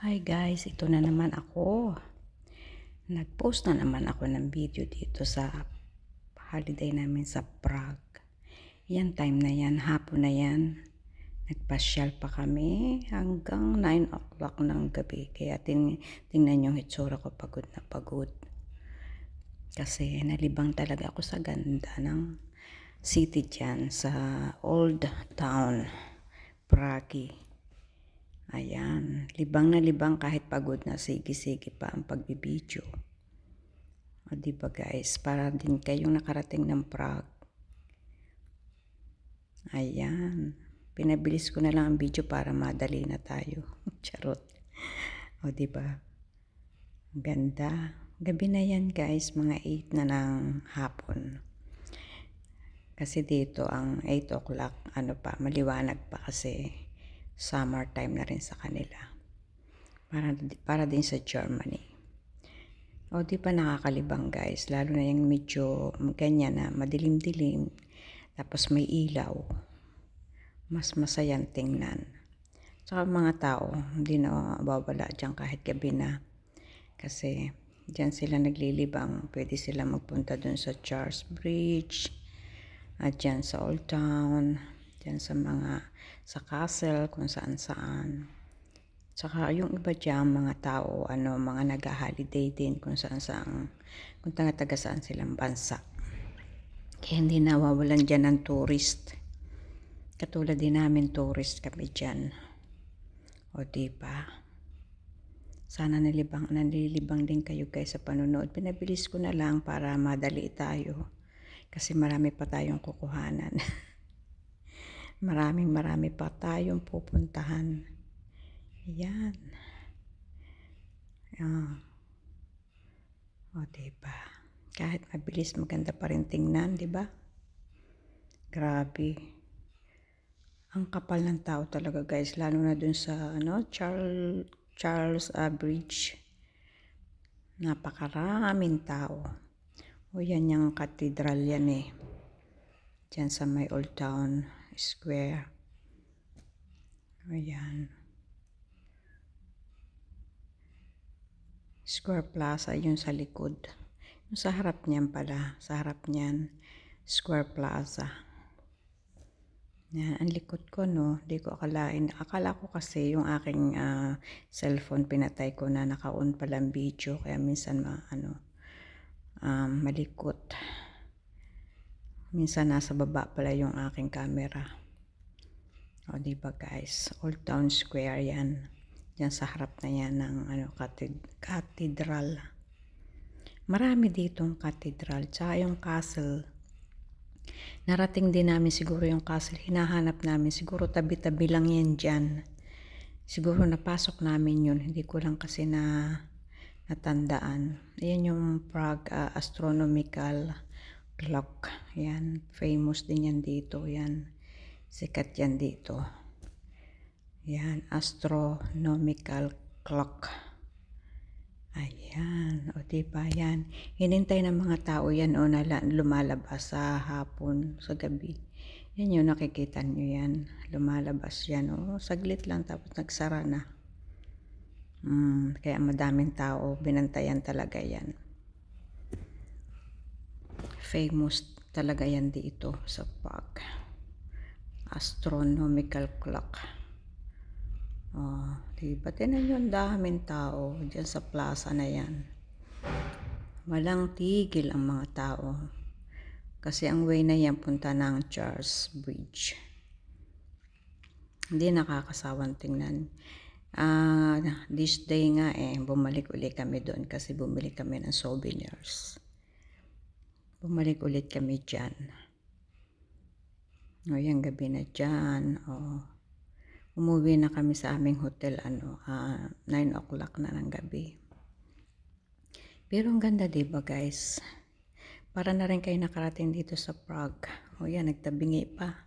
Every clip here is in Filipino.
Hi guys, ito na naman ako. Nag-post na naman ako ng video dito sa holiday namin sa Prague. Yan time na yan, hapon na yan. Nagpasyal pa kami hanggang 9 o'clock ng gabi. Kaya tingnan yung hitsura ko, pagod na pagod. Kasi nalibang talaga ako sa ganda ng city dyan sa Old Town, Prague. Ayan, libang na libang kahit pagod na, sige-sige pa ang pagbibideo. O diba guys, para din kayong nakarating ng Prague. Ayan, pinabilis ko na lang ang video para madali na tayo. Charot. O diba, ganda. Gabi na yan guys, mga 8 na ng hapon. Kasi dito ang 8 o'clock, maliwanag pa kasi summertime na rin sa kanila. Para din sa Germany. O di pa nakakalibang guys, lalo na yung medyo ganyan na madilim-dilim, tapos may ilaw. Mas masayang tingnan. Saka mga tao, hindi na babala dyan kahit gabi na. Kasi dyan sila naglilibang, pwede sila magpunta dun sa Charles Bridge, at dyan sa Old Town, dyan sa castle, kung saan-saan. Tsaka yung iba dyan, mga tao, mga nag-holiday din kung saan-saan, kung taga saan silang bansa. Kaya hindi nawawalan dyan ng tourist. Katulad din namin, tourist kami dyan. O diba? Sana nalilibang din kayo guys sa panonood. Pinabilis ko na lang para madali tayo. Kasi marami pa tayong kukuhanan. marami pa tayong pupuntahan. Yan. O diba? Kahit mabilis, maganda pa rin tingnan, diba? Grabe. Ang kapal ng tao talaga guys, lalo na dun sa Charles Bridge. Napakaraming tao. O yan yung cathedral yan eh. Diyan sa may Old Town Square. O yan. Square Plaza yun sa likod. Yung sa harap niyan pala. Sa harap niyan, Square Plaza. Yan, ang likod ko no. Di ko akalain. Akala ko kasi yung aking cellphone pinatay ko na naka-on pala ang video. Kaya minsan malikot. Minsan nasa baba pala yung aking camera. O diba guys, Old Town Square yan. Diyan sa harap na yan ng cathedral. Marami ditong cathedral. Tsaka yung castle. Narating din namin siguro yung castle. Hinahanap namin. Siguro tabi-tabi lang yan dyan. Siguro napasok namin yun. Hindi ko lang kasi natandaan. Ayan yung Prague astronomical clock. Yan. Famous din yan dito. Yan. Sikat yan dito. Yan. Astronomical clock. Ayan. O diba yan. Hinintay ng mga tao yan o lumalabas sa hapon, sa gabi. Yan yung nakikita nyo yan. Lumalabas yan o. Saglit lang tapos nagsara na. Kaya madaming tao, binantayan talaga yan. Famous talaga yan dito sa Prague. Astronomical clock. Diba? Tinan nyo, ang daming tao dyan sa plaza na yan. Walang tigil ang mga tao. Kasi ang way na yan punta ng Charles Bridge. Hindi nakakasawang tingnan. This day nga bumalik ulit kami doon kasi bumili kami ng souvenirs. Bumalik ulit kami dyan. O yan, gabi na dyan. Umuwi na kami sa aming hotel 9 o'clock na ng gabi. Pero ang ganda diba guys? Para na rin kayo nakarating dito sa Prague. O yan, nagtabingi pa.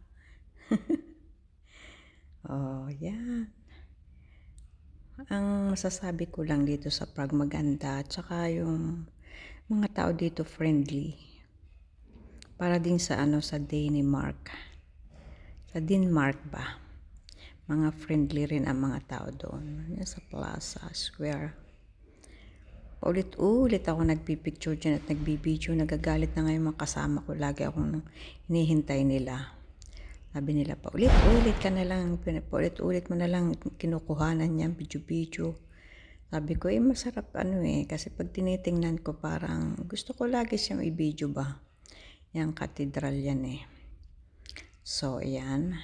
Yan. Ang masasabi ko lang dito sa Prague, maganda. Tsaka yung mga tao dito friendly. Para din sa sa Denmark. Sa Denmark ba? Mga friendly rin ang mga tao doon. Yan sa Plaza Square. Paulit-ulit ako nagpipicture dyan at nagbibideo. Nagagalit na ngayon mga kasama ko. Lagi akong hinihintay nila. Sabi nila, paulit-ulit ka na lang. Paulit-ulit mo na lang kinukuhanan niyan, video-video. Sabi ko, masarap kasi pag tinitingnan ko parang gusto ko lagi siyang i-video ba. Yang katedral yan So, ayan.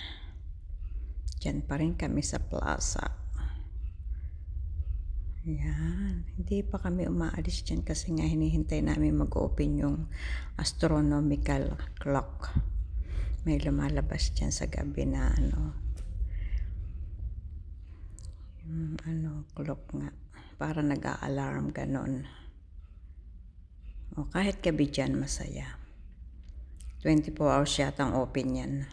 Diyan pa rin kami sa plaza. Ayan. Hindi pa kami umaalis dyan kasi nga hinihintay namin mag-open yung astronomical clock. May lumalabas dyan sa gabi na clock nga. Para nag-a-alarm ganon. O kahit gabi dyan masaya. 24 hours yatang open yan.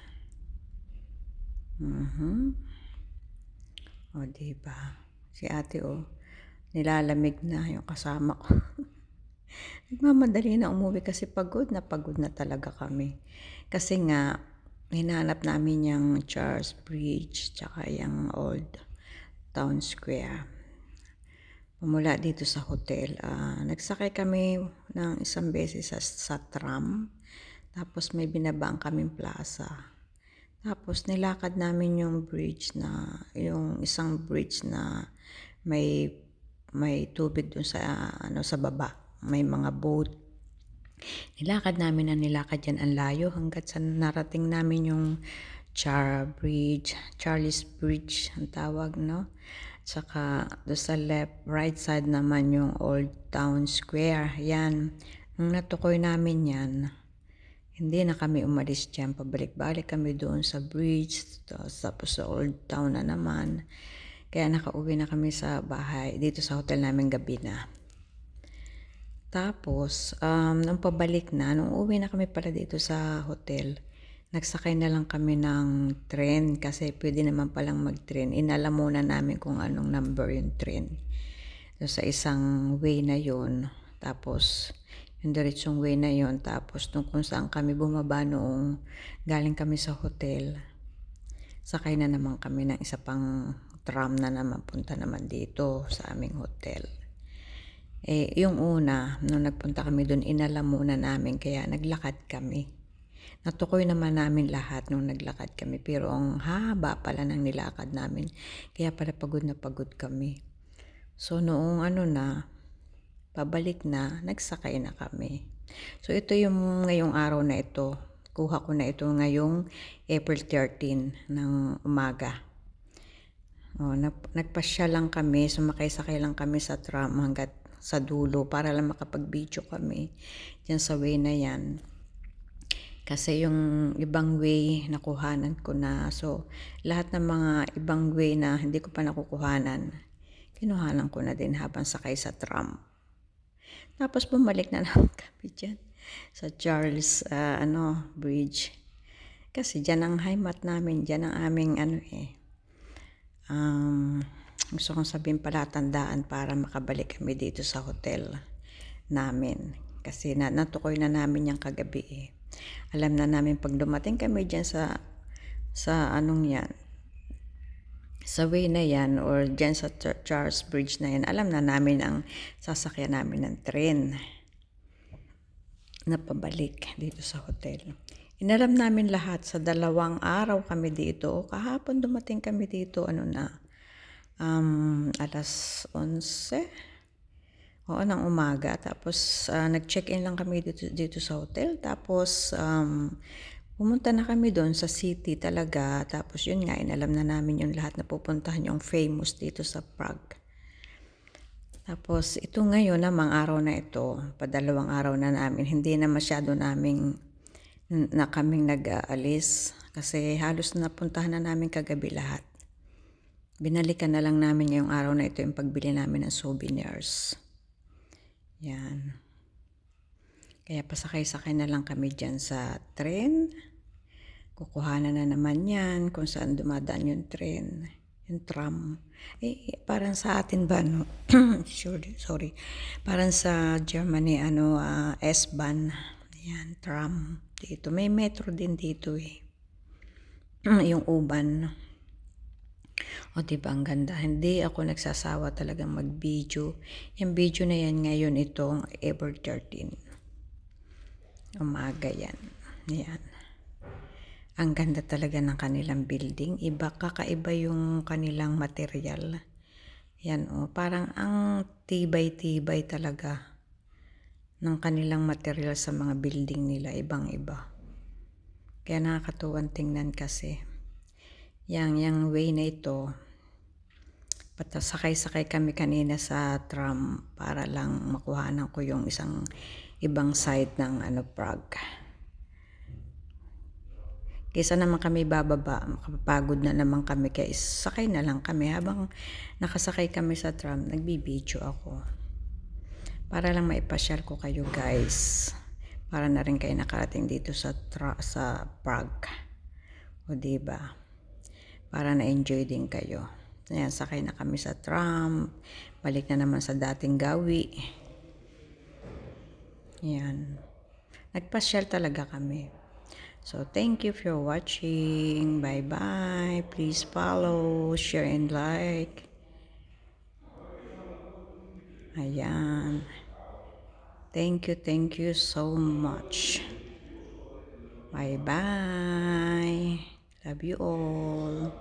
O diba? Si ate nilalamig na yung kasama ko. Nagmamadali na umuwi kasi pagod na talaga kami. Kasi nga, hinanap namin yung Charles Bridge tsaka yung Old Town Square. Mula dito sa hotel, nagsakay kami ng isang beses sa tram. Tapos may binabaan kaming plaza. Tapos nilakad namin yung isang bridge na may tubig dun sa baba. May mga boat. Nilakad yan ang layo hanggat sa narating namin yung Charles Bridge ang tawag, no? Saka do sa right side naman yung Old Town Square. Yan. Nung natukoy namin yan, hindi na kami umalis dyan. Pabalik-balik kami doon sa bridge. Tapos sa Old Town na naman. Kaya nakauwi na kami sa bahay. Dito sa hotel namin gabi na. Tapos, nung pabalik na, nung uwi na kami pala dito sa hotel, nagsakay na lang kami ng tren kasi pwede naman palang mag-tren. Inalam muna namin kung anong number yung tren. So, sa isang way na yon, tapos yung diretsong way na yon, tapos kung saan kami bumaba noong galing kami sa hotel, sakay na naman kami ng isa pang tram na naman punta naman dito sa aming hotel. Yung una, nung nagpunta kami doon, inalam muna namin kaya naglakad kami. Natukoy naman namin lahat nung naglakad kami pero ang haba pala ng nilakad namin kaya pala pagod na pagod kami. So noong pabalik na, nagsakay na kami. So ito yung ngayong araw na ito. Kuha ko na ito ngayong April 13 ng umaga. Nagpasya lang kami, sumakay-sakay lang kami sa tram hanggat sa dulo para lang makapag-video kami dyan sa way na yan. Kasi yung ibang way nakuhanan ko na. So, lahat ng mga ibang way na hindi ko pa nakukuhanan, kinuhanan ko na din habang sakay sa tram. Tapos bumalik na naman kami dyan sa Charles Bridge. Kasi dyan ang highmat namin, dyan ang aming gusto kong sabihin palatandaan para makabalik kami dito sa hotel namin. Kasi natukoy na namin yung kagabi Alam na namin pag dumating kami dyan sa way na yan or dyan sa Charles Bridge na yan, alam na namin ang sasakyan namin ng tren na pabalik dito sa hotel. Inalam namin lahat sa 2 araw kami dito. Kahapon dumating kami dito, alas 11 ng umaga. Tapos nag-check-in lang kami dito sa hotel. Tapos pumunta na kami doon sa city talaga. Tapos yun nga, inalam na namin yung lahat na pupuntahan yung famous dito sa Prague. Tapos ito ngayon namang araw na ito, 2 araw na namin, hindi na masyado kaming nag-aalis kasi halos napuntahan na namin kagabi lahat. Binalikan na lang namin ngayong araw na ito yung pagbili namin ng souvenirs. Yan. Kaya pasakay-sakay na lang kami dyan sa tren. Kukuhanan na naman yan kung saan dumadaan yung tren. Yung tram. Parang sa atin ba, sorry. Parang sa Germany, S-Bahn. Yan, tram. Dito. May metro din dito yung U-Bahn. O di ba ang ganda? Hindi ako nagsasawa talagang mag-video. Yung video na yan ngayon itong April 13. Umaga yan. Yan. Ang ganda talaga ng kanilang building. Iba, kakaiba yung kanilang material. Yan parang ang tibay-tibay talaga ng kanilang material sa mga building nila. Ibang-iba. Kaya nakakatuwang tingnan kasi. Yang way na ito, sakay-sakay kami kanina sa tram para lang makuhanan ko yung ibang side ng Prague. Kaysa naman kami bababa, makapagod na naman kami, kaya sakay na lang kami. Habang nakasakay kami sa tram, nagbibideo ako. Para lang maipasyal ko kayo guys. Para na rin kayo nakarating dito sa Prague. O diba? Para na-enjoy din kayo. Ayan, sakay na kami sa tram. Balik na naman sa dating gawi. Ayan. Nagpasyal talaga kami. So, thank you for watching. Bye-bye. Please follow, share, and like. Ayan. Thank you so much. Bye-bye. Love you all.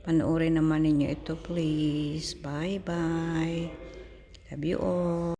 Panoorin naman ninyo ito, please. Bye-bye. Love you all.